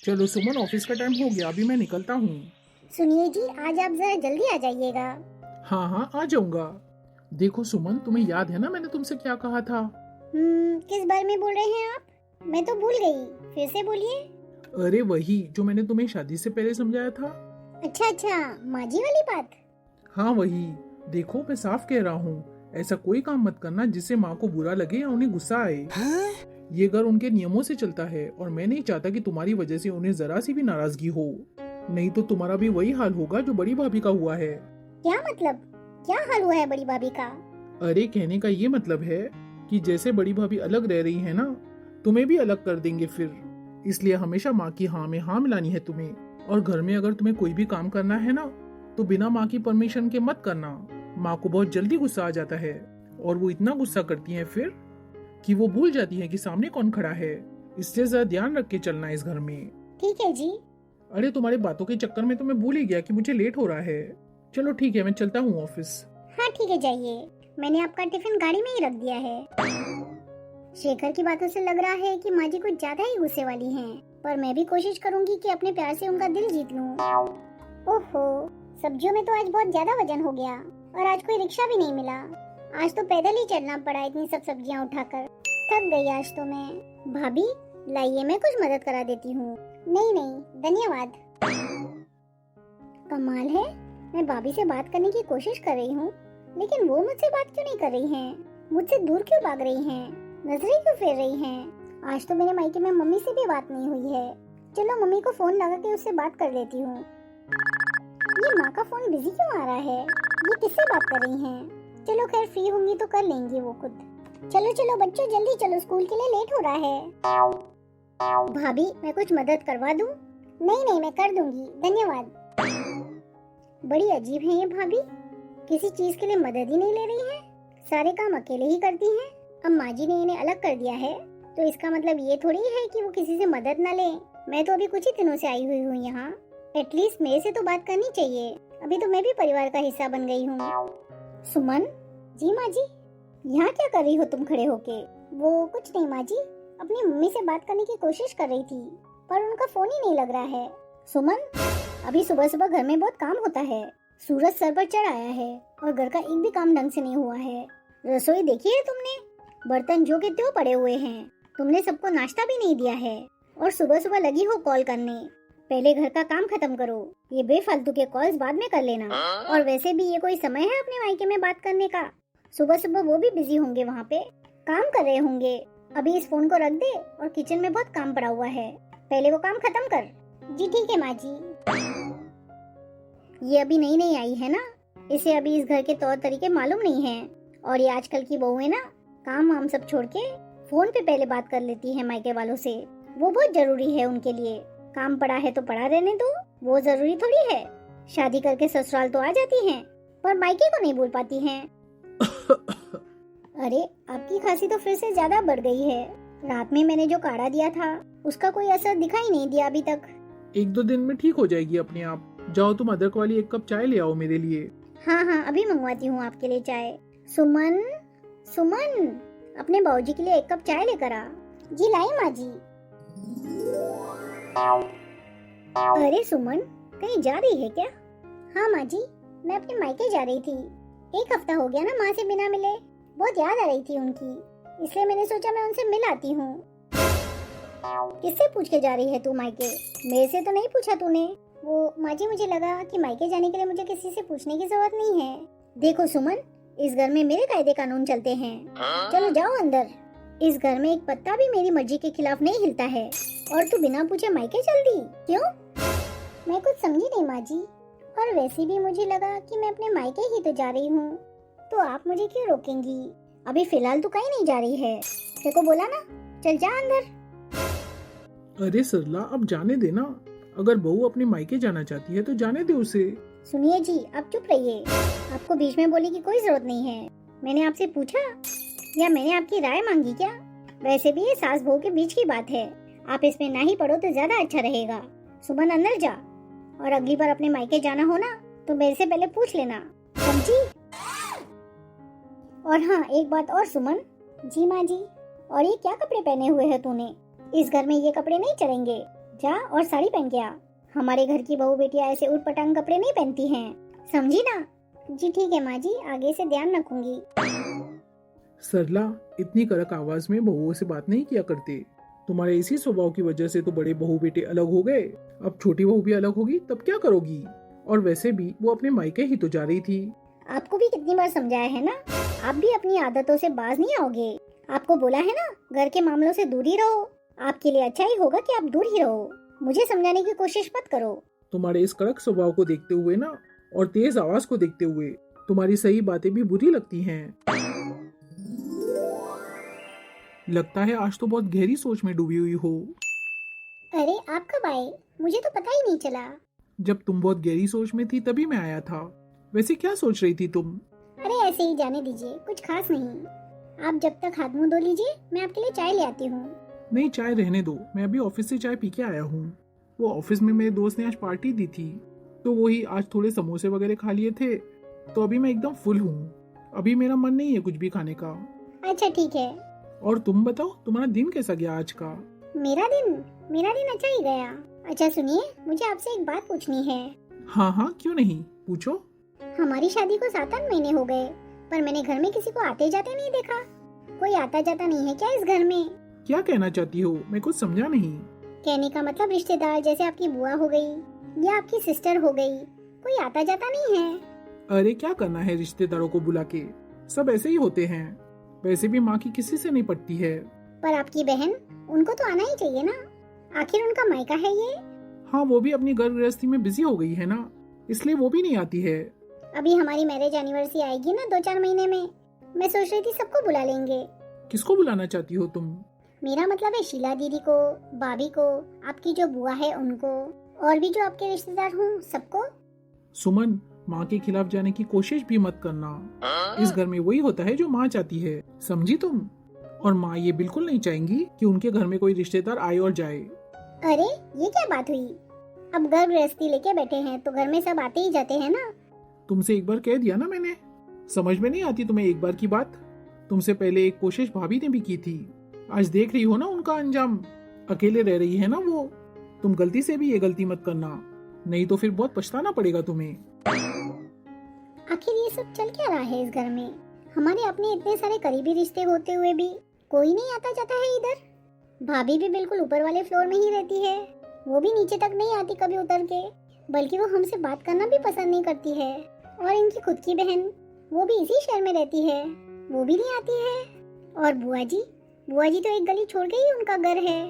चलो सुमन, ऑफिस का टाइम हो गया, अभी मैं निकलता हूँ। सुनिए जी, आज आप जरा जल्दी आ जाइएगा। हाँ हाँ, आ जाऊंगा। देखो सुमन, तुम्हें याद है ना मैंने तुमसे क्या कहा था? किस बारे में बोल रहे हैं आप? मैं तो भूल गई, फिर से बोलिए। अरे वही जो मैंने तुम्हें शादी से पहले समझाया था। अच्छा अच्छा, माजी वाली बात। हाँ वही। देखो मैं साफ कह रहा हूँ, ऐसा कोई काम मत करना जिससे माँ को बुरा लगे या उन्हें गुस्सा आए। ये घर उनके नियमों से चलता है और मैं नहीं चाहता कि तुम्हारी वजह से उन्हें जरा सी भी नाराजगी हो। नहीं तो तुम्हारा भी वही हाल होगा जो बड़ी भाभी का हुआ है। क्या मतलब? क्या हाल हुआ है बड़ी भाभी का? अरे कहने का ये मतलब है कि जैसे बड़ी भाभी अलग रह रही है ना, तुम्हें भी अलग कर देंगे फिर। इसलिए हमेशा माँ की हाँ में हाँ मिलानी है तुम्हें। और घर में अगर तुम्हें कोई भी काम करना है ना, तो बिना माँ की परमिशन के मत करना। माँ को बहुत जल्दी गुस्सा आ जाता है और वो इतना गुस्सा करती है फिर कि वो भूल जाती है कि सामने कौन खड़ा है। इसलिए जरा ध्यान रख के चलना इस घर में। ठीक है जी। अरे तुम्हारे बातों के चक्कर में तो मैं भूल ही गया कि मुझे लेट हो रहा है। चलो ठीक है, मैं चलता हूँ ऑफिस। हाँ ठीक है, जाइए। मैंने आपका टिफिन गाड़ी में ही रख दिया है। शेखर की बातों से लग रहा है कि माँ जी कुछ ज्यादा ही गुस्से वाली हैं, पर मैं भी कोशिश करूंगी कि अपने प्यार से उनका दिल जीत लूं। ओहो, सब्जियों में तो आज बहुत ज्यादा वजन हो गया और आज कोई रिक्शा भी नहीं मिला। आज तो पैदल ही चलना पड़ा इतनी सब सब्जियां उठाकर। थक गई आज तो मैं। भाभी लाइए, मैं कुछ मदद करा देती हूँ। नहीं नहीं, धन्यवाद। कमाल है, मैं भाभी से बात करने की कोशिश कर रही हूँ, लेकिन वो मुझसे बात क्यों नहीं कर रही हैं? मुझसे दूर क्यों भाग रही हैं? नजरें क्यों फेर रही हैं? आज तो मेरे मायके में मम्मी से भी बात नहीं हुई है। चलो मम्मी को फोन लगा के उससे बात कर लेती हूँ। ये माँ का फोन बिजी क्यों आ रहा है? ये किससे बात कर रही हैं? चलो खैर, फ्री होंगी तो कर लेंगी वो खुद। चलो चलो बच्चों, जल्दी चलो, स्कूल के लिए लेट हो रहा है। भाभी मैं कुछ मदद करवा दूं? नहीं नहीं, मैं कर दूंगी, धन्यवाद। बड़ी अजीब है ये भाभी, किसी चीज के लिए मदद ही नहीं ले रही है, सारे काम अकेले ही करती हैं। अब माँ जी ने इन्हें अलग कर दिया है तो इसका मतलब ये थोड़ी है कि वो किसी से मदद न ले। मैं तो अभी कुछ ही दिनों से आई हुई हूँ यहाँ, एटलीस्ट मेरे से तो बात करनी चाहिए। अभी तो मैं भी परिवार का हिस्सा बन गई हूँ। सुमन जी। माँ जी, यहाँ क्या कर रही हो तुम खड़े होके? वो कुछ नहीं माँ जी, अपनी मम्मी से बात करने की कोशिश कर रही थी, पर उनका फोन ही नहीं लग रहा है। सुमन, अभी सुबह सुबह घर में बहुत काम होता है, सूरज सर पर चढ़ आया है और घर का एक भी काम ढंग से नहीं हुआ है। रसोई देखी है तुमने? बर्तन जो के त्यों पड़े हुए हैं। तुमने सबको नाश्ता भी नहीं दिया है और सुबह सुबह लगी हो कॉल करने। पहले घर का काम खत्म करो, ये बेफालतू के कॉल्स बाद में कर लेना। और वैसे भी ये कोई समय है अपने मायके में बात करने का? सुबह सुबह वो भी बिजी होंगे, वहाँ पे काम कर रहे होंगे। अभी इस फोन को रख दे और किचन में बहुत काम पड़ा हुआ है, पहले वो काम खत्म कर। जी ठीक है माँ जी। ये अभी नई नई आई है ना, इसे अभी इस घर के तौर तरीके मालूम नहीं है। और ये आजकल की बहू है ना, काम वाम सब छोड़ के फोन पे पहले बात कर लेती है मायके वालों से। वो बहुत जरूरी है उनके लिए। काम पड़ा है तो पड़ा रहने दो, वो जरूरी थोड़ी है। शादी करके ससुराल तो आ जाती हैं, पर मायके को नहीं बोल पाती हैं। अरे आपकी खांसी तो फिर से ज्यादा बढ़ गई है। रात में मैंने जो काढ़ा दिया था उसका कोई असर दिखाई नहीं दिया अभी तक। 1-2 दिन में ठीक हो जाएगी अपने आप। जाओ तुम अदरक वाली 1 कप चाय ले आओ मेरे लिए। हाँ हाँ, अभी मंगवाती हूँ आपके लिए चाय। सुमन सुमन, अपने बाबूजी के लिए 1 कप चाय लेकर आ। जी लाई माँ जी। अरे सुमन, कहीं जा रही है क्या? हाँ माँ जी, मैं अपने मायके जा रही थी। 1 हफ्ता हो गया ना माँ से बिना मिले, बहुत याद आ रही थी उनकी, इसलिए मैंने सोचा मैं उनसे मिल आती हूँ। किससे पूछ के जा रही है तू मायके? मेरे से तो नहीं पूछा तूने। वो माँ जी, मुझे लगा कि मायके जाने के लिए मुझे किसी से पूछने की जरूरत नहीं है। देखो सुमन, इस घर में मेरे कायदे कानून चलते हैं। चलो जाओ अंदर। इस घर में एक पत्ता भी मेरी मर्जी के खिलाफ नहीं हिलता है और तू बिना पूछे मायके चल दी, क्यों? मैं कुछ समझी नहीं माँ जी, और वैसे भी मुझे लगा कि मैं अपने मायके ही तो जा रही हूँ, तो आप मुझे क्यों रोकेंगी? अभी फिलहाल तो कहीं नहीं जा रही है, तेरे को बोला ना, चल जा अंदर। अरे सरला, अब जाने देना। अगर बहू अपने मायके जाना चाहती है तो जाने दे उसे। सुनिए जी, आप चुप रहिए, आपको बीच में बोलने की कोई जरूरत नहीं है। मैंने आपसे पूछा या मैंने आपकी राय मांगी क्या? वैसे भी ये सास बहू के बीच की बात है, आप इसमें ना ही पढ़ो तो ज्यादा अच्छा रहेगा। सुमन अंदर जा, और अगली बार अपने मायके जाना हो ना तो मेरे से पहले पूछ लेना, समझी? और हाँ, एक बात और सुमन। जी माँ जी। और ये क्या कपड़े पहने हुए है तूने? इस घर में ये कपड़े नहीं चलेंगे। जा और साड़ी पहन के आ। हमारे घर की बहू बेटियां ऐसे उठ पटांग कपड़े नहीं पहनती हैं, समझी ना? जी ठीक है माँ जी, आगे से ध्यान रखूंगी। सरला, इतनी कड़क आवाज में बहुओं से बात नहीं किया करते। तुम्हारे इसी स्वभाव की वजह से तो बड़े बहू बेटे अलग हो गए। अब छोटी बहू भी अलग होगी तब क्या करोगी? और वैसे भी वो अपने मायके ही तो जा रही थी। आपको भी कितनी बार समझाया है ना, आप भी अपनी आदतों से बाज नहीं आओगे। आपको बोला है ना, घर के मामलों से दूर ही रहो। आपके लिए अच्छा ही होगा कि आप दूर ही रहो। मुझे समझाने की कोशिश मत करो। तुम्हारे इस कड़क स्वभाव को देखते हुए ना, और तेज आवाज को देखते हुए, तुम्हारी सही बातें भी बुरी लगती हैं। लगता है आज तो बहुत गहरी सोच में डूबी हुई हो। अरे आप कब आए? मुझे तो पता ही नहीं चला। जब तुम बहुत गहरी सोच में थी तभी मैं आया था। वैसे क्या सोच रही थी तुम? अरे ऐसे ही जाने दीजिए, कुछ खास नहीं। आप जब तक हाथ मुंह धो लीजिए, मैं आपके लिए चाय ले आती हूँ। नहीं, चाय रहने दो, मैं अभी ऑफिस से चाय पी के आया हूँ। वो ऑफिस में मेरे दोस्त ने आज पार्टी दी थी, तो वही आज थोड़े समोसे वगैरह खा लिए थे, तो अभी मैं एकदम फुल हूँ। अभी मेरा मन नहीं है कुछ भी खाने का। अच्छा ठीक है। और तुम बताओ, तुम्हारा दिन कैसा गया आज का? मेरा दिन अच्छा ही गया। अच्छा सुनिए, मुझे आपसे एक बात पूछनी है। हाँ हाँ, क्यों नहीं, पूछो। हमारी शादी को 7-8 महीने हो गए, पर मैंने घर में किसी को आते जाते नहीं देखा। कोई आता जाता नहीं है क्या इस घर में? क्या कहना चाहती हो? मैं कुछ समझा नहीं। कहने का मतलब रिश्तेदार, जैसे आपकी बुआ हो गई या आपकी सिस्टर हो गई, कोई आता जाता नहीं है। अरे क्या करना है रिश्तेदारों को बुला के, सब ऐसे ही होते हैं। वैसे भी माँ की किसी से नहीं पटती है। पर आपकी बहन, उनको तो आना ही चाहिए ना, आखिर उनका मायका है ये। हाँ, वो भी अपनी घर गृहस्थी में बिजी हो गई है ना, इसलिए वो भी नहीं आती है। अभी हमारी मैरिज एनिवर्सरी आएगी ना 2-4 महीने में, मैं सोच रही थी सबको बुला लेंगे। किसको बुलाना चाहती हो तुम? मेरा मतलब है शीला दीदी को, भाभी को, आपकी जो बुआ है उनको, और भी जो आपके रिश्तेदार हों सबको। सुमन, माँ के खिलाफ जाने की कोशिश भी मत करना। इस घर में वही होता है जो माँ चाहती है, समझी तुम? और माँ ये बिल्कुल नहीं चाहेंगी कि उनके घर में कोई रिश्तेदार आए और जाए। अरे ये क्या बात हुई? अब घर गृहस्थी लेके बैठे हैं तो घर में सब आते ही जाते हैं ना। तुमसे एक बार कह दिया ना मैंने, समझ में नहीं आती तुम्हें एक बार की बात? तुमसे पहले एक कोशिश भाभी ने भी की थी, आज देख रही हो ना उनका अंजाम। अकेले रह रही है ना वो। तुम गलती से भी ये गलती मत करना, नहीं तो फिर बहुत पछताना पड़ेगा तुम्हें। आखिर ये सब चल क्या रहा है इस घर में? हमारे अपने इतने सारे करीबी रिश्ते होते हुए भी कोई नहीं आता जाता है इधर। भाभी भी बिल्कुल ऊपर वाले फ्लोर में ही रहती है, वो भी नीचे तक नहीं आती कभी उतर के, बल्कि वो हमसे बात करना भी पसंद नहीं करती है। और इनकी खुद की बहन, वो भी इसी शहर में रहती है, वो भी नहीं आती है। और बुआ जी तो एक गली छोड़ के ही उनका घर है,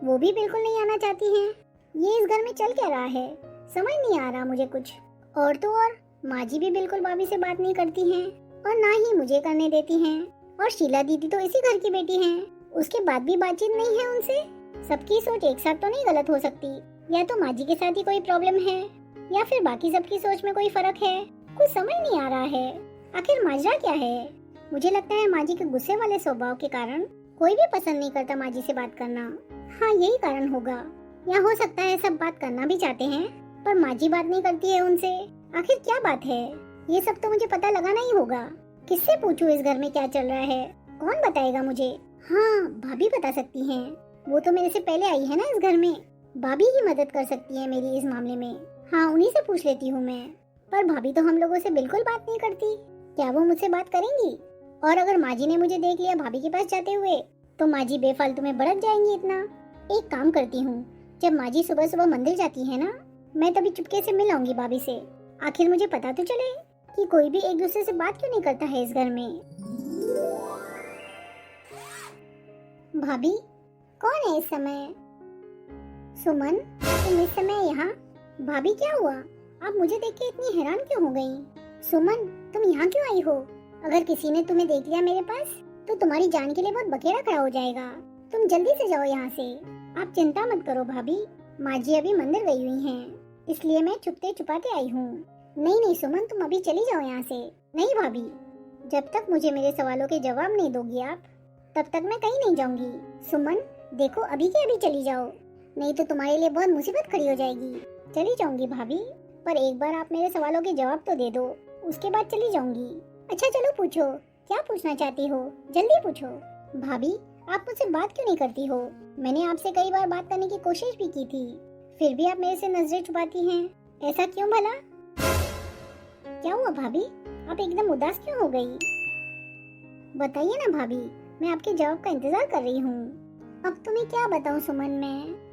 वो भी बिल्कुल नहीं आना चाहती हैं। ये इस घर में चल क्या रहा है, समझ नहीं आ रहा मुझे कुछ। और तो और माँ जी भी बिल्कुल भाभी से बात नहीं करती हैं, और ना ही मुझे करने देती हैं। और शीला दीदी तो इसी घर की बेटी हैं, उसके बाद भी बातचीत नहीं है उनसे। सबकी सोच एक साथ तो नहीं गलत हो सकती, या तो माँ जी के साथ ही कोई प्रॉब्लम है, या फिर बाकी सबकी सोच में कोई फर्क है। कुछ समझ नहीं आ रहा है, आखिर माजरा क्या है? मुझे लगता है माँ जी के गुस्से वाले स्वभाव के कारण कोई भी पसंद नहीं करता माँ जी से बात करना। हाँ यही कारण होगा, या हो सकता है सब बात करना भी चाहते हैं पर माँ जी बात नहीं करती है उनसे। आखिर क्या बात है, ये सब तो मुझे पता लगाना ही होगा। किससे पूछूं इस घर में क्या चल रहा है, कौन बताएगा मुझे? हाँ भाभी बता सकती हैं, वो तो मेरे से पहले आई है ना इस घर में, भाभी ही मदद कर सकती है मेरी इस मामले में। हाँ उन्हीं से पूछ लेती हूँ मैं। पर भाभी तो हम लोगों से बिल्कुल बात नहीं करती, क्या वो मुझसे बात करेंगी? और अगर माँ जी ने मुझे देख लिया भाभी के पास जाते हुए, तो माँ जी बेफालतू में भड़क जाएंगी इतना। एक काम करती हूँ, जब माँ जी सुबह सुबह मंदिर जाती है ना, मैं तभी चुपके से मिल आऊंगी भाभी से। आखिर मुझे पता तो चले कि कोई भी एक दूसरे से बात क्यों नहीं करता है इस घर में। भाभी कौन है इस समय? सुमन तुम इस समय यहाँ? भाभी क्या हुआ, आप मुझे देख के इतनी हैरान क्यों हो गई? सुमन तुम यहाँ क्यों आई हो? अगर किसी ने तुम्हें देख लिया मेरे पास, तो तुम्हारी जान के लिए बहुत बखेड़ा खड़ा हो जाएगा। तुम जल्दी से जाओ यहाँ से। आप चिंता मत करो भाभी, माँ जी अभी मंदिर गई हुई हैं, इसलिए मैं छुपते छुपाते आई हूँ। नहीं सुमन तुम अभी चली जाओ यहाँ से। नहीं भाभी, जब तक मुझे मेरे सवालों के जवाब नहीं दोगी आप, तब तक मैं कहीं नहीं जाऊंगी। सुमन देखो अभी के अभी चली जाओ, नहीं तो तुम्हारे लिए बहुत मुसीबत खड़ी हो जाएगी। चली जाऊंगी भाभी, पर एक बार आप मेरे सवालों के जवाब तो दे दो, उसके बाद चली जाऊंगी। अच्छा चलो पूछो, क्या पूछना चाहती हो, जल्दी पूछो। भाभी आप मुझसे बात क्यों नहीं करती हो? मैंने आपसे कई बार बात करने की कोशिश भी की थी, फिर भी आप मेरे से नजरें छुपाती हैं। ऐसा क्यों भला? क्या हुआ भाभी, आप एकदम उदास क्यों हो गई? बताइए ना भाभी, मैं आपके जवाब का इंतजार कर रही हूँ। अब तुम्हें क्या बताऊँ सुमन,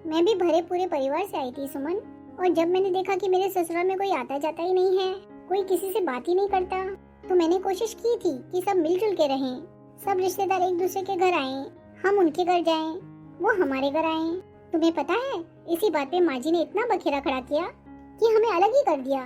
मैं भी भरे पूरे परिवार से आई थी सुमन, और जब मैंने देखा कि मेरे ससुराल में कोई आता जाता ही नहीं है, कोई किसी से बात ही नहीं करता, तो मैंने कोशिश की थी कि सब मिलजुल के रहें, सब रिश्तेदार एक दूसरे के घर आएं, हम उनके घर जाएं, वो हमारे घर आएं। तुम्हें पता है, इसी बात पे माँ जी ने इतना बखेड़ा खड़ा किया कि हमें अलग ही कर दिया,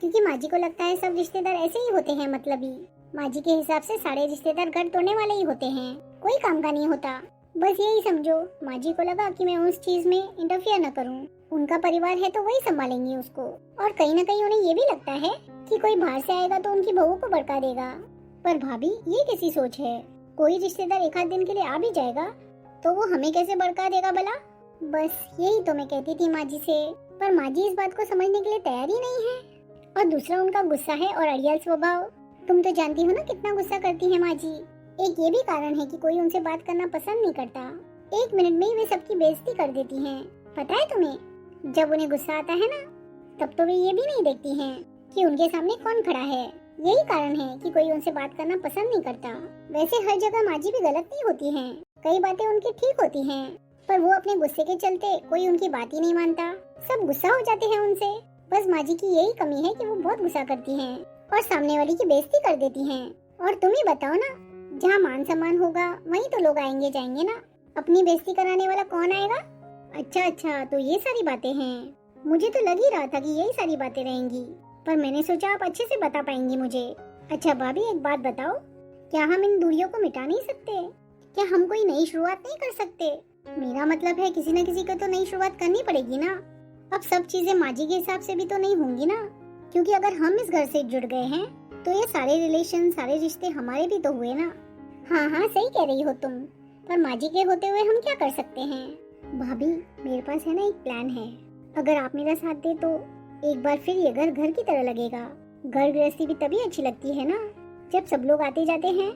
क्योंकि माँ जी को लगता है सब रिश्तेदार ऐसे ही होते हैं, मतलबी। माँ जी के हिसाब से सारे रिश्तेदार घर तोड़ने वाले ही होते हैं, कोई काम का नहीं होता। बस यही समझो, माँ जी को लगा कि मैं उस चीज में इंटरफियर न करूँ, उनका परिवार है तो वही संभालेंगी उसको, और कहीं न कहीं उन्हें ये भी लगता है कि कोई बाहर से आएगा तो उनकी बहू को भड़का देगा। पर भाभी, ये कैसी सोच है? कोई रिश्तेदार एक आध दिन के लिए आ भी जाएगा तो वो हमें कैसे भड़का देगा भला? बस यही तो मैं कहती थी माँ जी से, पर माँ जी इस बात को समझने के लिए तैयार ही नहीं है। और दूसरा उनका गुस्सा है और अड़ियल स्वभाव। तुम तो जानती हो ना कितना गुस्सा करती है माँ जी। एक ये भी कारण है कि कोई उनसे बात करना पसंद नहीं करता, 1 मिनट में ही वे सबकी बेइज्जती कर देती हैं। पता है तुम्हें, जब उन्हें गुस्सा आता है ना, तब तो वे ये भी नहीं देखती हैं कि उनके सामने कौन खड़ा है। यही कारण है कि कोई उनसे बात करना पसंद नहीं करता। वैसे हर जगह माँ जी भी गलत नहीं होती हैं, कई बातें उनकी ठीक होती हैं, पर वो अपने गुस्से के चलते कोई उनकी बात ही नहीं मानता, सब गुस्सा हो जाते हैं उनसे। बस माँ जी की यही कमी है कि वो बहुत गुस्सा करती हैं और सामने वाली की बेइज्जती कर देती हैं। और तुम ही बताओ ना, जहाँ मान सम्मान होगा वहीं तो लोग आएंगे जाएंगे ना, अपनी बेइज्जती कराने वाला कौन आएगा? अच्छा, तो ये सारी बातें हैं। मुझे तो लग ही रहा था कि यही सारी बातें रहेंगी, पर मैंने सोचा आप अच्छे से बता पाएंगी मुझे। अच्छा भाभी, एक बात बताओ, क्या हम इन दूरियों को मिटा नहीं सकते? क्या हम कोई नई शुरुआत नहीं कर सकते? मेरा मतलब है किसी न किसी को तो नई शुरुआत करनी पड़ेगी ना। अब सब चीजें माँ जी के हिसाब से भी तो नहीं होंगी ना, क्योंकि अगर हम इस घर से जुड़ गए हैं तो ये सारे रिलेशन, सारे रिश्ते हमारे भी तो हुए ना। हाँ, सही कह रही हो तुम, पर माँ जी के होते हुए हम क्या कर सकते हैं? भाभी, मेरे पास है ना एक प्लान है, अगर आप मेरा साथ दे तो एक बार फिर ये घर घर की तरह लगेगा। घर गृहस्थी भी तभी अच्छी लगती है ना जब सब लोग आते जाते हैं।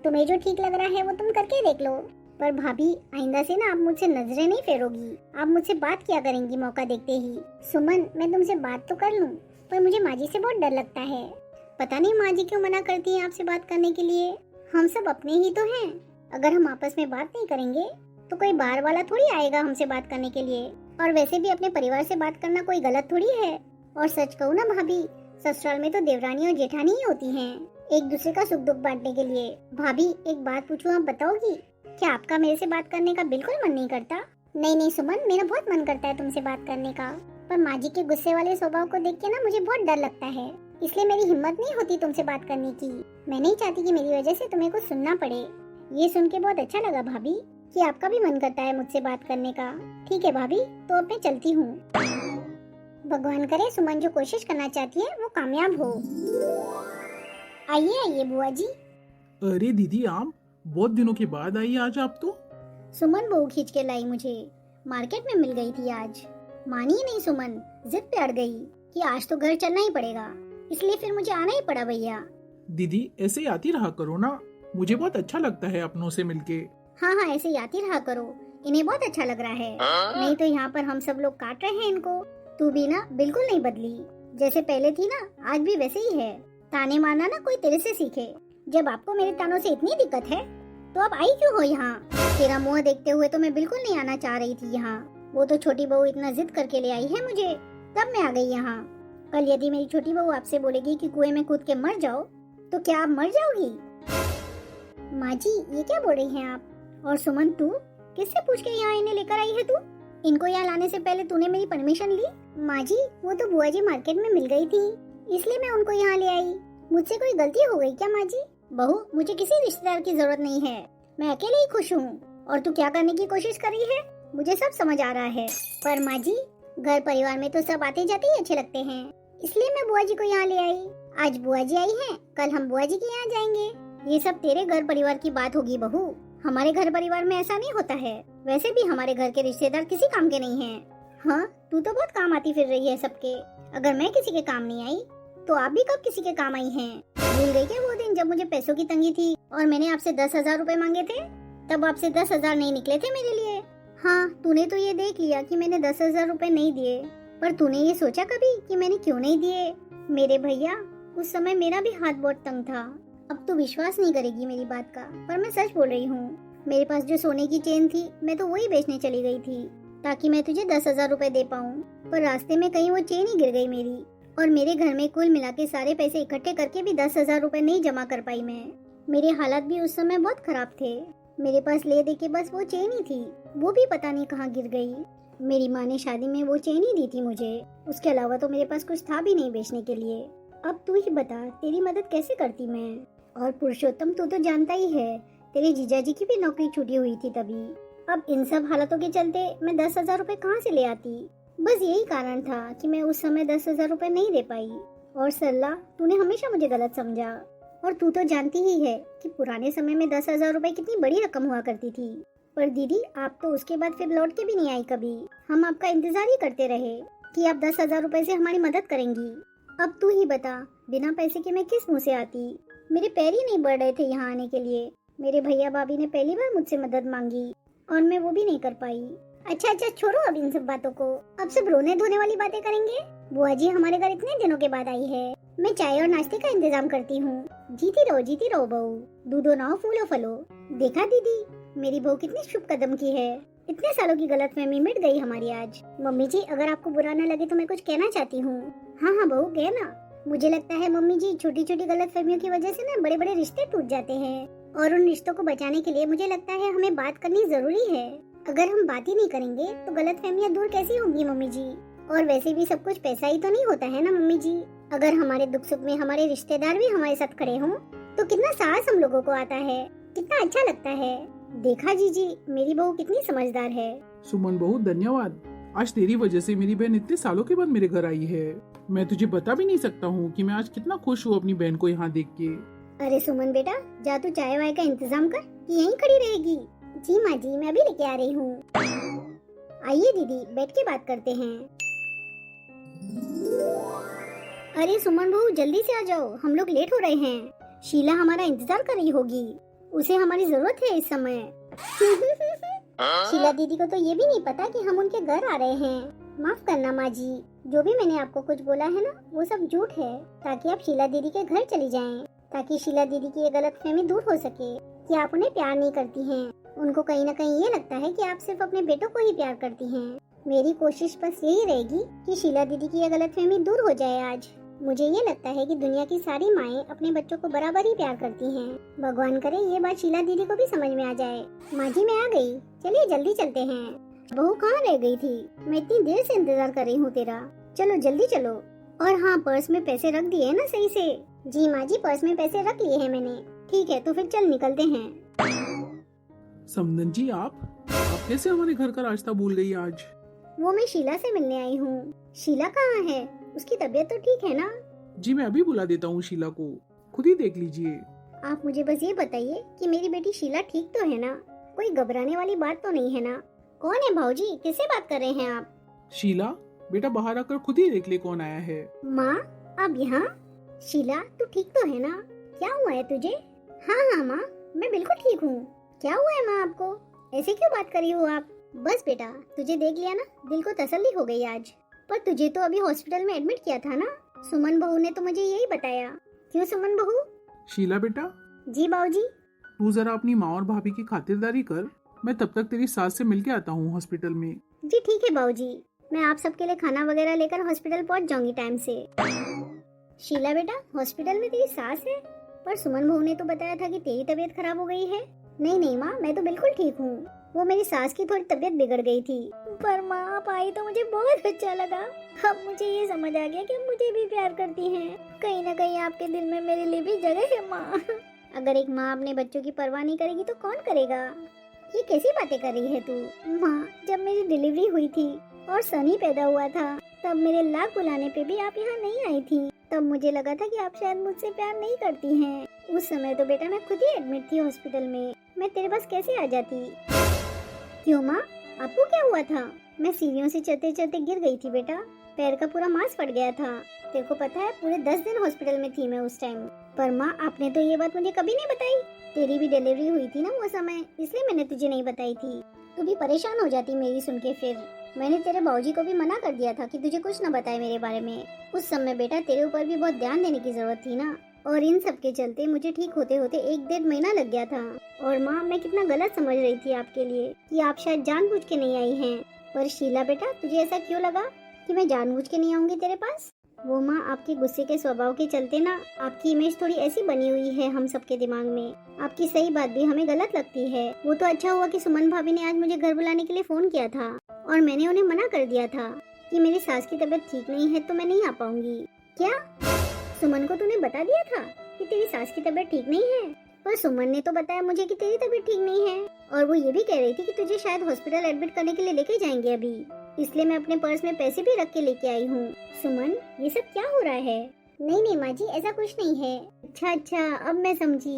तुम्हें जो ठीक लग रहा है वो तुम करके देख लो, पर भाभी आइंदा से ना आप मुझसे नजरें नहीं फेरोगी, आप मुझसे बात किया करेंगी मौका देखते ही। सुमन, मैं तुमसे बात तो कर लूं, पर मुझे माँ जी से बहुत डर लगता है। पता नहीं माँ जी क्यों मना करती हैं आपसे बात करने के लिए। हम सब अपने ही तो हैं, अगर हम आपस में बात नहीं करेंगे तो कोई बाहर वाला थोड़ी आएगा हमसे बात करने के लिए। और वैसे भी अपने परिवार से बात करना कोई गलत थोड़ी है। और सच कहूँ ना भाभी, ससुराल में तो देवरानी और जेठानी ही होती हैं, एक दूसरे का सुख दुख बांटने के लिए। भाभी, एक बात पूछूं, आप बताओगी, क्या आपका मेरे से बात करने का बिल्कुल मन नहीं करता? नहीं सुमन, मेरा बहुत मन करता है तुमसे बात करने का, पर माँ जी के गुस्से वाले स्वभाव को देख के ना मुझे बहुत डर लगता है, इसलिए मेरी हिम्मत नहीं होती तुमसे बात करने की। मैं नहीं चाहती कि मेरी वजह से तुम्हें कुछ सुनना पड़े। ये सुन के बहुत अच्छा लगा भाभी कि आपका भी मन करता है मुझसे बात करने का। ठीक है भाभी, तो अब मैं चलती हूँ। भगवान करे सुमन जो कोशिश करना चाहती है वो कामयाब हो। आइए बुआ जी। अरे दीदी, आप बहुत दिनों के बाद आई आज आप तो। सुमन बहू खींच के लाई मुझे, मार्केट में मिल गई थी आज। मानी ही नहीं सुमन, जिद पे अड़ गई कि आज तो घर चलना ही पड़ेगा, इसलिए फिर मुझे आना ही पड़ा भैया। दीदी, ऐसे ही आती रहा करो ना, मुझे बहुत अच्छा लगता है अपनों से मिलके। हाँ, ऐसे ही आती रहा करो, इन्हें बहुत अच्छा लग रहा है। नहीं तो यहाँ पर हम सब लोग काट रहे हैं इनको। तू भी ना बिल्कुल नहीं बदली, जैसे पहले थी ना आज भी वैसे ही है। ताने मारना ना कोई तेरे से सीखे। जब आपको मेरे तानों से इतनी दिक्कत है तो आप आई क्यों हो यहाँ? तेरा मुँह देखते हुए तो मैं बिल्कुल नहीं आना चाह रही थी यहाँ, वो तो छोटी बहू इतना जिद करके ले आई है मुझे, तब मैं आ गई यहाँ। कल यदि मेरी छोटी बहू आपसे बोलेगी कि कुएं में कूद के मर जाओ, तो क्या आप मर जाओगी? माँ जी, ये क्या बोल रही हैं आप? और सुमन, तू किससे पूछ के यहाँ इन्हें लेकर आई है? तू इनको यहाँ लाने से पहले तूने मेरी परमिशन ली? माँ जी, वो तो बुआ जी मार्केट में मिल गई थी, इसलिए मैं उनको यहाँ ले आई। मुझसे कोई गलती हो गई क्या माँ जी? बहू, मुझे किसी रिश्तेदार की जरूरत नहीं है, मैं अकेले ही खुश हूँ। और तू क्या करने की कोशिश कर रही है मुझे सब समझ आ रहा है, पर माँ जी घर परिवार में तो सब आते जाते ही अच्छे लगते हैं, इसलिए मैं बुआ जी को यहाँ ले आई। आज बुआ जी आई हैं, कल हम बुआ जी के यहाँ जाएंगे। ये सब तेरे घर परिवार की बात होगी बहू, हमारे घर परिवार में ऐसा नहीं होता है। वैसे भी हमारे घर के रिश्तेदार किसी काम के नहीं हैं। हाँ, तू तो बहुत काम आती फिर रही है सबके। अगर मैं किसी के काम नहीं आई तो आप भी कब किसी के काम आई हैं? भूल गई क्या वो दिन जब मुझे पैसों की तंगी थी और मैंने आपसे 10,000 रुपए मांगे थे? तब आपसे 10,000 नहीं निकले थे मेरे लिए। हाँ, तूने तो ये देख लिया कि मैंने 10,000 रुपए नहीं दिए, पर तूने ये सोचा कभी कि मैंने क्यों नहीं दिए? मेरे भैया, उस समय मेरा भी हाथ बहुत तंग था। अब तू विश्वास नहीं करेगी मेरी बात का, पर मैं सच बोल रही हूँ। मेरे पास जो सोने की चेन थी, मैं तो वही बेचने चली गई थी ताकि मैं तुझे 10,000 रुपए दे पाऊँ, पर रास्ते में कहीं वो चेन ही गिर गई मेरी, और मेरे घर में कुल मिला के सारे पैसे इकट्ठे करके भी 10,000 रुपए नहीं जमा कर पाई मैं। मेरे हालात भी उस समय बहुत खराब थे। मेरे पास ले दे के बस वो चेन ही थी, वो भी पता नहीं कहाँ गिर गई। मेरी माँ ने शादी में वो चेन ही दी थी मुझे, उसके अलावा तो मेरे पास कुछ था भी नहीं बेचने के लिए। अब तू ही बता, तेरी मदद कैसे करती मैं? और पुरुषोत्तम, तू तो जानता ही है, तेरे जीजाजी की भी नौकरी छूटी हुई थी तभी। अब इन सब हालातों के चलते मैं 10,000 रुपए कहाँ से ले आती? बस यही कारण था कि मैं उस समय 10,000 रुपए नहीं दे पाई। और सरला, तूने हमेशा मुझे गलत समझा, और तू तो जानती ही है कि पुराने समय में 10,000 रुपए कितनी बड़ी रकम हुआ करती थी। पर दीदी, आप तो उसके बाद फिर लौट के भी नहीं आई कभी। हम आपका इंतजार ही करते रहे कि आप 10,000 रुपए से हमारी मदद करेंगी। अब तू ही बता, बिना पैसे के मैं किस मुंह से आती? मेरे पैर ही नहीं बढ़ रहे थे यहाँ आने के लिए। मेरे भैया भाभी ने पहली बार मुझसे मदद मांगी और मैं वो भी नहीं कर पाई। अच्छा, छोड़ो अब इन सब बातों को, अब सब रोने धोने वाली बातें करेंगे। बुआ जी हमारे घर इतने दिनों के बाद आई है, मैं चाय और नाश्ते का इंतजाम करती हूँ। जीती रहो बहू, दूधो नाओ फूलो फलो। देखा दीदी, मेरी बहू कितनी शुभ कदम की है। इतने सालों की गलतफहमी मिट गई हमारी आज। मम्मी जी, अगर आपको बुरा न लगे तो मैं कुछ कहना चाहती हूँ। हाँ बहू, कहना। मुझे लगता है मम्मी जी, छोटी छोटी गलतफहमियों की वजह से ना बड़े बड़े रिश्ते टूट जाते हैं, और उन रिश्तों को बचाने के लिए मुझे लगता है हमें बात करनी जरूरी है। अगर हम बात ही नहीं करेंगे तो गलतफहमियां दूर कैसी होंगी मम्मी जी? और वैसे भी सब कुछ पैसा ही तो नहीं होता है ना मम्मी जी। अगर हमारे दुख सुख में हमारे रिश्तेदार भी हमारे साथ खड़े हों तो कितना साहस हम लोगों को आता है, कितना अच्छा लगता है। देखा जीजी, मेरी बहू कितनी समझदार है। सुमन बहू, धन्यवाद। आज तेरी वजह से मेरी बहन इतने सालों के बाद मेरे घर आई है। मैं तुझे बता भी नहीं सकता हूँ कि मैं आज कितना खुश हूँ अपनी बहन को यहाँ देख के। अरे सुमन बेटा, जा तू चाय वाय का इंतजाम कर कि यहीं खड़ी रहेगी? जी माँ जी, मैं अभी लेके आ रही हूँ। आइए दीदी, बैठ के बात करते हैं। अरे सुमन बहू, जल्दी से आ जाओ, हम लोग लेट हो रहे हैं। शीला हमारा इंतजार कर रही होगी, उसे हमारी जरूरत है इस समय। शीला दीदी को तो ये भी नहीं पता कि हम उनके घर आ रहे हैं। माफ करना माँ जी, जो भी मैंने आपको कुछ बोला है ना, वो सब झूठ है, ताकि आप शीला दीदी के घर चली जाएं, ताकि शीला दीदी की ये गलतफहमी दूर हो सके कि आप उन्हें प्यार नहीं करती हैं। उनको कहीं न कहीं ये लगता है कि आप सिर्फ अपने बेटों को ही प्यार करती हैं। मेरी कोशिश बस यही रहेगी कि शीला दीदी की ये गलतफहमी दूर हो जाए आज। मुझे ये लगता है कि दुनिया की सारी माएं अपने बच्चों को बराबर ही प्यार करती हैं। भगवान करे ये बात शीला दीदी को भी समझ में आ जाए। माँ जी, मैं आ गई, चलिए जल्दी चलते हैं। बहू कहाँ रह गई थी? मैं इतनी देर से इंतजार कर रही हूँ तेरा। चलो जल्दी चलो। और हाँ, पर्स में पैसे रख दिए ना सही से? जी माँ जी, पर्स में पैसे रख लिए हैं मैंने। ठीक है, तो फिर चल निकलते हैं। समदन जी, आप कैसे हमारे घर का रास्ता भूल गई आज? वो मैं शीला से मिलने आई हूँ। शीला कहाँ है? उसकी तबीयत तो ठीक है ना? जी, मैं अभी बुला देता हूँ शीला को, खुद ही देख लीजिए। आप मुझे बस ये बताइए कि मेरी बेटी शीला ठीक तो है ना? कोई घबराने वाली बात तो नहीं है ना? कौन है भाऊजी, किससे बात कर रहे हैं आप? शीला बेटा, बाहर आकर खुद ही देख ले कौन आया है। माँ, अब यहाँ? शीला, तू ठीक तो है ना? क्या हुआ है तुझे? हाँ माँ, मैं बिल्कुल ठीक हूँ। क्या हुआ है माँ आपको? ऐसे क्यों बात कर रही हो आप? बस बेटा, तुझे देख लिया ना, दिल को तसल्ली हो गई आज। पर तुझे तो अभी हॉस्पिटल में एडमिट किया था ना? सुमन बहू ने तो मुझे यही बताया। क्यों सुमन बहू? शीला बेटा, जी बाबूजी। तू जरा अपनी माँ और भाभी की खातिरदारी कर, मैं तब तक तेरी सास से मिल के आता हूँ हॉस्पिटल में। जी ठीक है बाबूजी, मैं आप सबके लिए खाना वगैरह लेकर हॉस्पिटल पहुँच जाऊंगी टाइम से। शीला बेटा, हॉस्पिटल में तेरी सास है? पर सुमन बहू ने तो बताया था कि तेरी तबीयत खराब हो गई है। नहीं माँ, मैं तो बिल्कुल ठीक हूँ। वो मेरी सास की थोड़ी तबीयत बिगड़ गई थी। पर माँ, आप आई तो मुझे बहुत अच्छा लगा। अब मुझे ये समझ आ गया कि मुझे भी प्यार करती हैं। कहीं ना कहीं आपके दिल में मेरे लिए भी जगह है माँ। अगर एक माँ अपने बच्चों की परवाह नहीं करेगी तो कौन करेगा? ये कैसी बातें कर रही है तू? माँ, जब मेरी डिलीवरी हुई थी और सनी पैदा हुआ था, तब मेरे लाख बुलाने पे भी आप यहाँ नहीं आई थी। तब मुझे लगा था कि आप शायद मुझसे प्यार नहीं करती हैं। उस समय तो बेटा मैं खुद ही एडमिट थी हॉस्पिटल में। मैं तेरे पास कैसे आ जाती? क्यों माँ, आपको क्या हुआ था? मैं सीढ़ियों से चलते चलते गिर गई थी बेटा, पैर का पूरा मांस फट गया था। तेरे को पता है पूरे 10 दिन हॉस्पिटल में थी मैं उस टाइम। पर माँ, आपने तो ये बात मुझे कभी नहीं बताई। तेरी भी डिलीवरी हुई थी ना वो समय, इसलिए मैंने तुझे नहीं बताई थी। तू भी परेशान हो जाती मेरी सुन के। फिर मैंने तेरे बाबूजी को भी मना कर दिया था कि तुझे कुछ न बताए मेरे बारे में। उस समय बेटा तेरे ऊपर भी बहुत ध्यान देने की जरूरत थी ना, और इन सब के चलते मुझे ठीक होते होते 1-1.5 महीना लग गया था। और माँ, मैं कितना गलत समझ रही थी आपके लिए कि आप शायद जानबूझ के नहीं आई हैं। पर शीला बेटा, तुझे ऐसा क्यों लगा कि मैं जानबूझ के नहीं आऊंगी तेरे पास? वो माँ, आपके गुस्से के स्वभाव के चलते ना आपकी इमेज थोड़ी ऐसी बनी हुई है हम सबके दिमाग में। आपकी सही बात भी हमें गलत लगती है। वो तो अच्छा हुआ कि सुमन भाभी ने आज मुझे घर बुलाने के लिए फोन किया था, और मैंने उन्हें मना कर दिया था कि मेरी सास की तबीयत ठीक नहीं है तो मैं नहीं आ पाऊंगी। क्या सुमन को तूने बता दिया था कि तेरी सास की तबीयत ठीक नहीं है? पर सुमन ने तो बताया मुझे कि तेरी तबीयत ठीक नहीं है, और वो ये भी कह रही थी कि तुझे शायद हॉस्पिटल एडमिट करने के लिए लेके जाएंगे अभी, इसलिए मैं अपने पर्स में पैसे भी रख के लेके आई हूँ। सुमन, ये सब क्या हो रहा है? नहीं नहीं माँ जी, ऐसा कुछ नहीं है। अच्छा, अब मैं समझी।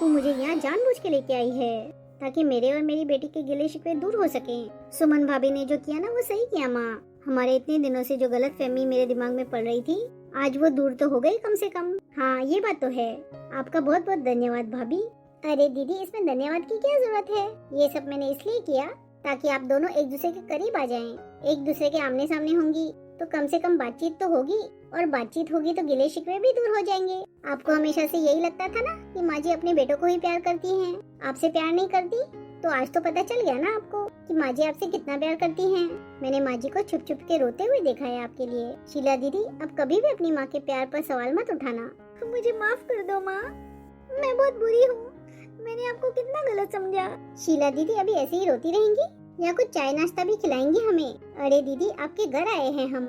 तू मुझे यहाँ जानबूझ के लेके आई है ताकि मेरे और मेरी बेटी के गिले शिकवे दूर हो सके। सुमन भाभी ने जो किया ना वो सही किया माँ। हमारे इतने दिनों से जो गलतफहमी मेरे दिमाग में पड़ रही थी, आज वो दूर तो हो गई कम से कम। हाँ, ये बात तो है। आपका बहुत बहुत धन्यवाद भाभी। अरे दीदी, इसमें धन्यवाद की क्या जरूरत है? ये सब मैंने इसलिए किया ताकि आप दोनों एक दूसरे के करीब आ जाएं। एक दूसरे के आमने सामने होंगी तो कम से कम बातचीत तो होगी, और बातचीत होगी तो गिले शिकवे भी दूर हो जाएंगे। आपको हमेशा से यही लगता था ना कि माँ जी अपने बेटों को ही प्यार करती हैं, आपसे प्यार नहीं करती। तो आज तो पता चल गया ना आपको कि माँ जी आपसे कितना प्यार करती हैं। मैंने माँ जी को छुप छुप के रोते हुए देखा है आपके लिए। शीला दीदी, अब कभी भी अपनी माँ के प्यार पर सवाल मत उठाना। मुझे माफ कर दो माँ, मैं बहुत बुरी हूँ। मैंने आपको कितना गलत समझा। शीला दीदी, अभी ऐसे ही रोती रहेंगी या कुछ चाय नाश्ता भी खिलाएंगी हमें? अरे दीदी, आपके घर आए हैं हम,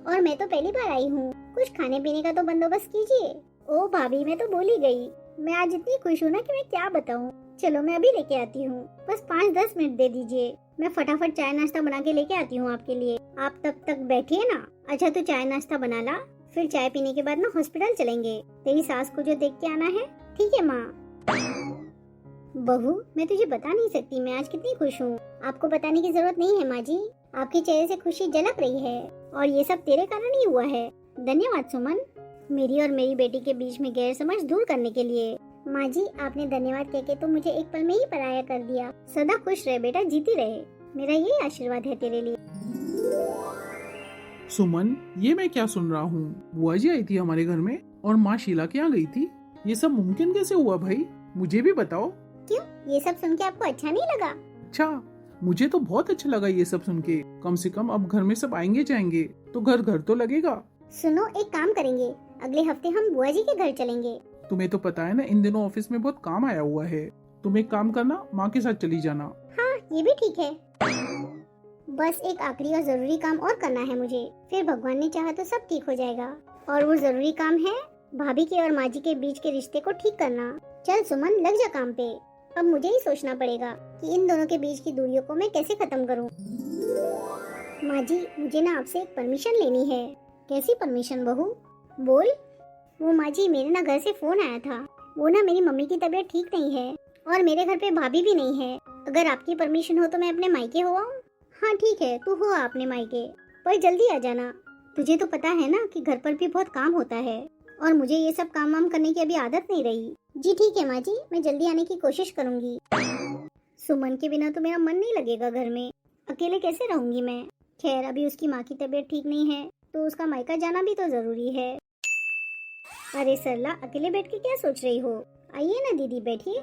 और मैं तो पहली बार आई हूँ, कुछ खाने पीने का तो बंदोबस्त कीजिए। ओ भाभी, मैं तो बोल ही गई। मैं आज इतनी खुश हूँ ना कि मैं क्या बताऊँ। चलो मैं अभी लेके आती हूँ, बस 5-10 मिनट दे दीजिए, मैं फटाफट चाय नाश्ता बना के लेके आती हूँ आपके लिए। आप तब तक बैठिए ना। अच्छा, तो चाय नाश्ता बना ला, फिर चाय पीने के बाद ना हॉस्पिटल चलेंगे। तेरी सास को जो देख के आना है, ठीक है माँ? बहू, मैं तुझे बता नहीं सकती मैं आज कितनी खुश हूँ। आपको बताने की जरूरत नहीं है माँ जी, आपके चेहरे से खुशी झलक रही है, और ये सब तेरे कारण ही हुआ है। धन्यवाद सुमन, मेरी और मेरी बेटी के बीच में गैरसमझ दूर करने के लिए। माँ जी, आपने धन्यवाद कह के तो मुझे एक पल में ही पराया कर दिया। सदा खुश रहे बेटा, जीती रहे, मेरा ये आशीर्वाद है तेरे लिए। सुमन, ये मैं क्या सुन रहा हूँ? बुआ जी आई थी हमारे घर में और माँ शीला के यहाँ गई थी। ये सब मुमकिन कैसे हुआ भाई? मुझे भी बताओ। क्यों, ये सब सुन के आपको अच्छा नहीं लगा? अच्छा, मुझे तो बहुत अच्छा लगा ये सब सुन के। कम से कम अब घर में सब आएंगे जाएंगे तो घर घर तो लगेगा। सुनो, एक काम करेंगे, अगले हफ्ते हम बुआ जी के घर चलेंगे। तुम्हें तो पता है ना, इन दिनों ऑफिस में बहुत काम आया हुआ है। तुम एक काम करना, माँ के साथ चली जाना। हाँ, ये भी ठीक है। बस एक आखिरी और जरूरी काम और करना है मुझे, फिर भगवान ने चाहा तो सब ठीक हो जाएगा। और वो जरूरी काम है भाभी के और माँ जी के बीच के रिश्ते को ठीक करना। चल सुमन, लग जा काम पे। अब मुझे ही सोचना पड़ेगा कि इन दोनों के बीच की दूरियों को मैं कैसे खत्म करूं। माँ जी, मुझे ना आपसे एक परमिशन लेनी है। कैसी परमिशन बहू? बोल। वो माँ जी, मेरे ना घर से फोन आया था। वो ना मेरी मम्मी की तबीयत ठीक नहीं है, और मेरे घर पे भाभी भी नहीं है। अगर आपकी परमिशन हो तो मैं अपने मायके हो आऊं? हाँ ठीक है, तू हो अपने मायके, पर जल्दी आ जाना। तुझे तो पता है ना कि घर पर भी बहुत काम होता है, और मुझे ये सब काम वाम करने की अभी आदत नहीं रही। जी ठीक है माँ जी, मैं जल्दी आने की कोशिश करूंगी। सुमन के बिना तो मेरा मन नहीं लगेगा घर में, अकेले कैसे रहूंगी मैं। खैर, अभी उसकी माँ की तबीयत ठीक नहीं है तो उसका मायका जाना भी तो जरूरी है। अरे सरला, अकेले बैठ के क्या सोच रही हो? आइए ना दीदी, बैठिए।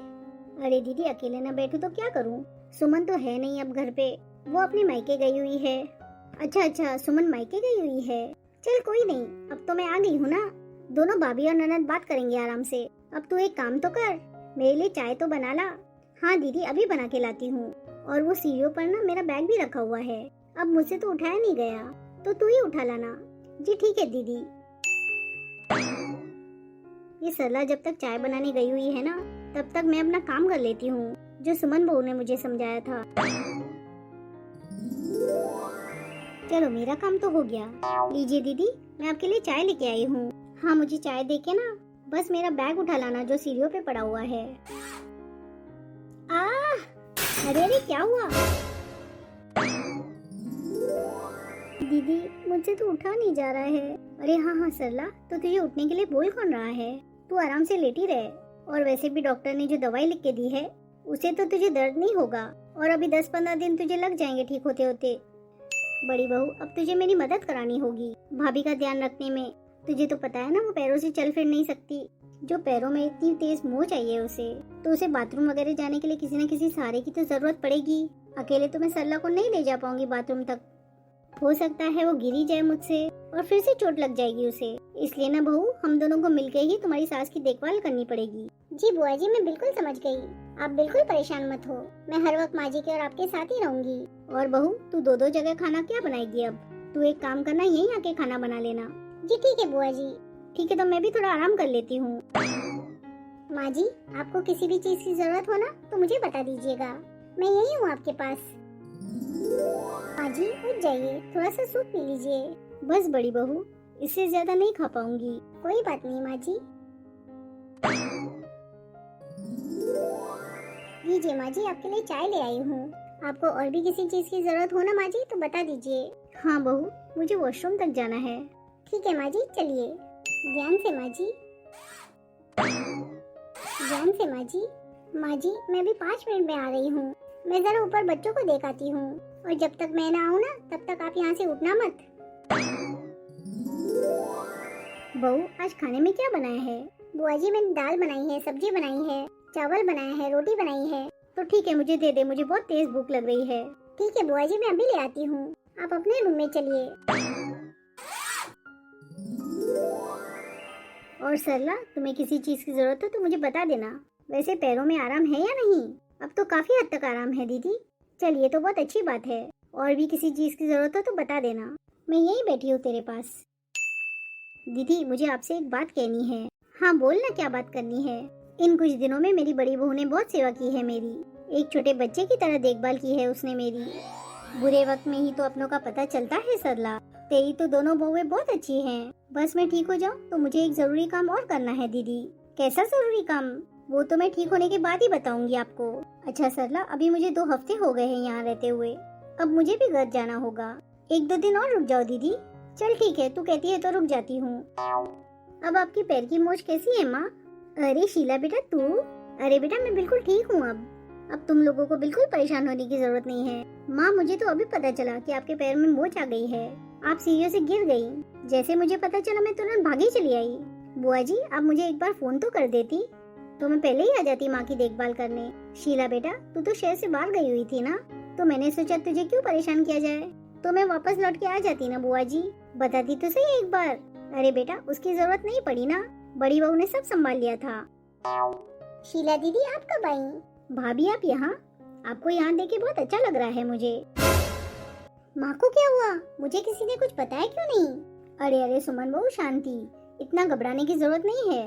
अरे दीदी, अकेले ना बैठूं तो क्या करूं? सुमन तो है नहीं अब घर पे, वो अपने मायके गई हुई है। अच्छा, सुमन मायके गई हुई है। चल कोई नहीं, अब तो मैं आ गई हूँ ना, दोनों भाभी और ननद बात करेंगे आराम से। अब तू एक काम तो कर, मेरे लिए चाय तो बना ला। हाँ दीदी, अभी बना के लाती हूँ। और वो सीढ़ियों पर ना मेरा बैग भी रखा हुआ है, अब मुझसे तो उठाया नहीं गया, तो तू ही उठा लाना। जी ठीक है दीदी। ये सरला जब तक चाय बनाने गई हुई है ना, तब तक मैं अपना काम कर लेती हूँ जो सुमन बहू ने मुझे समझाया था। चलो, मेरा काम तो हो गया। लीजिए दीदी, मैं आपके लिए चाय लेके आई हूँ। हाँ, मुझे चाय देके ना बस मेरा बैग उठा लाना जो सीढ़ियों पे पड़ा हुआ है। अरे क्या हुआ? दीदी मुझसे तो उठा नहीं जा रहा है। अरे हाँ हाँ सरला, तो तुझे उठने के लिए बोल कौन रहा है? तू आराम से लेटी रहे। और वैसे भी डॉक्टर ने जो दवाई लिख के दी है उसे तो तुझे दर्द नहीं होगा, और अभी 10-15 दिन तुझे लग जाएंगे ठीक होते होते। बड़ी बहू, अब तुझे मेरी मदद करानी होगी भाभी का ध्यान रखने में। तुझे तो पता है ना, वो पैरों से चल फिर नहीं सकती। जो पैरों में इतनी तेज मोच चाहिए उसे, तो उसे बाथरूम वगैरह जाने के लिए किसी न किसी सहारे की तो जरूरत पड़ेगी। अकेले तो मैं सरला को नहीं ले जा पाऊंगी बाथरूम तक। हो सकता है वो गिरी जाए मुझसे और फिर से चोट लग जाएगी उसे। इसलिए ना बहू, हम दोनों को मिलकर ही तुम्हारी सास की देखभाल करनी पड़ेगी। जी बुआ जी, मैं बिल्कुल समझ गई। आप बिल्कुल परेशान मत हो, मैं हर वक्त माँ जी के और आपके साथ ही रहूंगी। और बहू, तू दो जगह खाना क्या बनाएगी अब? तू एक काम करना, यहीं आके खाना बना लेना। जी ठीक है बुआ जी। ठीक है, तो मैं भी थोड़ा आराम कर लेती हूँ। माँ जी, आपको किसी भी चीज की जरूरत हो ना तो मुझे बता दीजिएगा, मैं यही हूँ आपके पास। माँ जी उठ जाइए, थोड़ा सा सूप पी लीजिए। बस बड़ी बहू, इससे ज्यादा नहीं खा पाऊंगी। कोई बात नहीं माँ जी। लीजिए माँ जी, आपके लिए चाय ले आई हूँ। आपको और भी किसी चीज की जरूरत हो ना माँ जी तो बता दीजिए। हाँ बहू, मुझे वॉशरूम तक जाना है। ठीक है माँ जी, चलिए। ध्यान से माँ जी, ध्यान से माँ जी। माँ जी, मैं भी 5 मिनट में आ रही हूँ। मैं जरा ऊपर बच्चों को देख आती हूँ, और जब तक मैं ना आऊँ ना तब तक आप यहाँ से उठना मत। बहू, आज खाने में क्या बनाया है? बुआ जी, मैंने दाल बनाई है, सब्जी बनाई है, चावल बनाया है, रोटी बनाई है। तो ठीक है, मुझे दे दे, मुझे बहुत तेज भूख लग रही है। ठीक है बुआ जी, मैं अभी ले आती हूँ, आप अपने रूम में चलिए। और सरला, तुम्हें किसी चीज की जरूरत हो तो मुझे बता देना। वैसे पैरों में आराम है या नहीं? अब तो काफी हद तक आराम है दीदी। चलिए, तो बहुत अच्छी बात है। और भी किसी चीज की जरूरत हो तो बता देना, मैं यहीं बैठी हूँ तेरे पास। दीदी, मुझे आपसे एक बात कहनी है। हाँ बोलना, क्या बात करनी है? इन कुछ दिनों में मेरी बड़ी बहू ने बहुत सेवा की है मेरी। एक छोटे बच्चे की तरह देखभाल की है उसने मेरी। बुरे वक्त में ही तो अपनों का पता चलता है सरला। तेरी तो दोनों बहुएं बहुत अच्छी हैं। बस मैं ठीक हो जाऊँ तो मुझे एक जरूरी काम और करना है दीदी। कैसा जरूरी काम? वो तो मैं ठीक होने के बाद ही बताऊंगी आपको। अच्छा सरला, अभी मुझे 2 हफ्ते हो गए हैं यहाँ रहते हुए। अब मुझे भी घर जाना होगा। 1-2 दिन और रुक जाओ दीदी। चल ठीक है, तू कहती है तो रुक जाती हूँ। अब आपकी पैर की मोच कैसी है माँ? अरे शीला बेटा, तू? अरे बेटा, मैं बिल्कुल ठीक हूँ। अब तुम लोगों को बिल्कुल परेशान होने की जरूरत नहीं है। माँ, मुझे तो अभी पता चला कि आपके पैर में मोच आ गई है। आप सीढ़ियों से गिर गई। जैसे मुझे पता चला मैं तुरंत भागी चली आई। बुआ जी, आप मुझे एक बार फोन तो कर देती, तो मैं पहले ही आ जाती माँ की देखभाल करने। शीला बेटा, तू तो शहर से बाहर गई हुई थी ना, तो मैंने सोचा तुझे क्यों परेशान किया जाए, तो मैं वापस लौट के आ जाती ना बुआ जी। बताती तो सही एक बार। अरे बेटा, उसकी जरूरत नहीं पड़ी ना, बड़ी बहू ने सब संभाल लिया था। शीला दीदी, आप कब आई? भाभी, आप यहाँ? आपको यहाँ देख के बहुत अच्छा लग रहा है मुझे। माँ को क्या हुआ? मुझे किसी ने कुछ बताया क्यों नहीं? अरे अरे सुमन बहू, शांति, इतना घबराने की जरूरत नहीं है।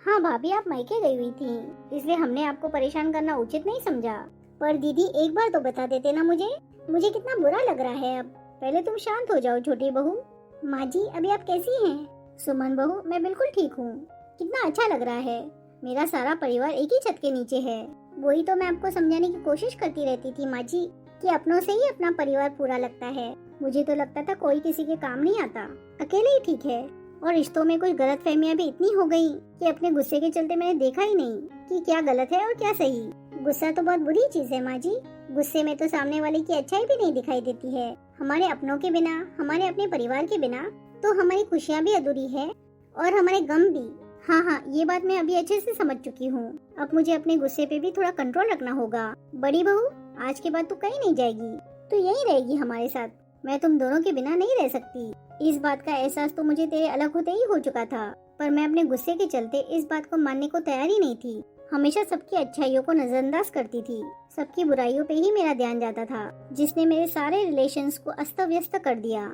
हाँ भाभी, आप मायके गई हुई थी, इसलिए हमने आपको परेशान करना उचित नहीं समझा। पर दीदी, एक बार तो बता देते ना मुझे कितना बुरा लग रहा है अब। पहले तुम शांत हो जाओ छोटी बहू। माँ जी, अभी आप कैसी हैं? सुमन बहू, मैं बिल्कुल ठीक हूँ। कितना अच्छा लग रहा है, मेरा सारा परिवार एक ही छत के नीचे है। वही तो मैं आपको समझाने की कोशिश करती रहती थी माँ जी, कि अपनों से ही अपना परिवार पूरा लगता है। मुझे तो लगता था कोई किसी के काम नहीं आता, अकेले ही ठीक है। और रिश्तों में कुछ गलतफहमियां भी इतनी हो गई कि अपने गुस्से के चलते मैंने देखा ही नहीं कि क्या गलत है और क्या सही। गुस्सा तो बहुत बुरी चीज है माँ जी। गुस्से में तो सामने वाले की अच्छाई भी नहीं दिखाई देती है। हमारे अपनों के बिना, हमारे अपने परिवार के बिना तो हमारी खुशियाँ भी अधूरी है, और हमारे गम भी। हाँ, ये बात मैं अभी अच्छे से समझ चुकी हूँ। अब मुझे अपने गुस्से पे भी थोड़ा कंट्रोल रखना होगा। बड़ी बहू, आज के बाद तू कहीं नहीं जाएगी, तू यहीं रहेगी हमारे साथ। मैं तुम दोनों के बिना नहीं रह सकती। इस बात का एहसास तो मुझे तेरे अलग होते ही हो चुका था, पर मैं अपने गुस्से के चलते इस बात को मानने को तैयार ही नहीं थी। हमेशा सबकी अच्छाइयों को नजरअंदाज करती थी, सबकी बुराइयों पे ही मेरा ध्यान जाता था, जिसने मेरे सारे रिलेशंस को अस्त व्यस्त कर दिया।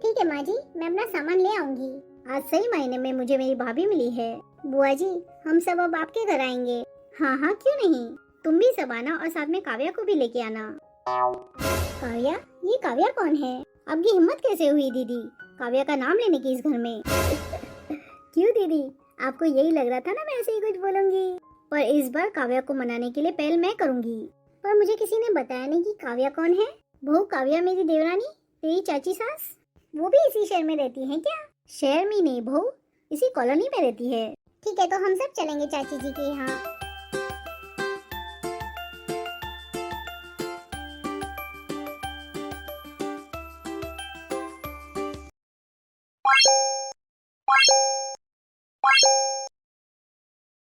ठीक है माँ जी, मैं अपना सामान ले आऊंगी। आज सही मायने में मुझे मेरी भाभी मिली है। बुआ जी, हम सब अब आपके घर आएंगे। हाँ, क्यों नहीं, तुम भी सब आना, और साथ में काव्या को भी लेके आना। काव्या? ये काव्या कौन है? आपकी हिम्मत कैसे हुई दीदी काव्या का नाम लेने की इस घर में? क्यों दीदी, आपको यही लग रहा था ना मैं ऐसे ही कुछ बोलूंगी? पर इस बार काव्या को मनाने के लिए पहल मैं करूंगी। पर मुझे किसी ने बताया नहीं कि काव्या कौन है। बहू काव्या मेरी देवरानी, तेरी चाची सास, वो भी इसी शहर में रहती है क्या? शहर में नहीं बहू, इसी कॉलोनी में रहती है। ठीक है, तो हम सब चलेंगे चाची जी के यहाँ।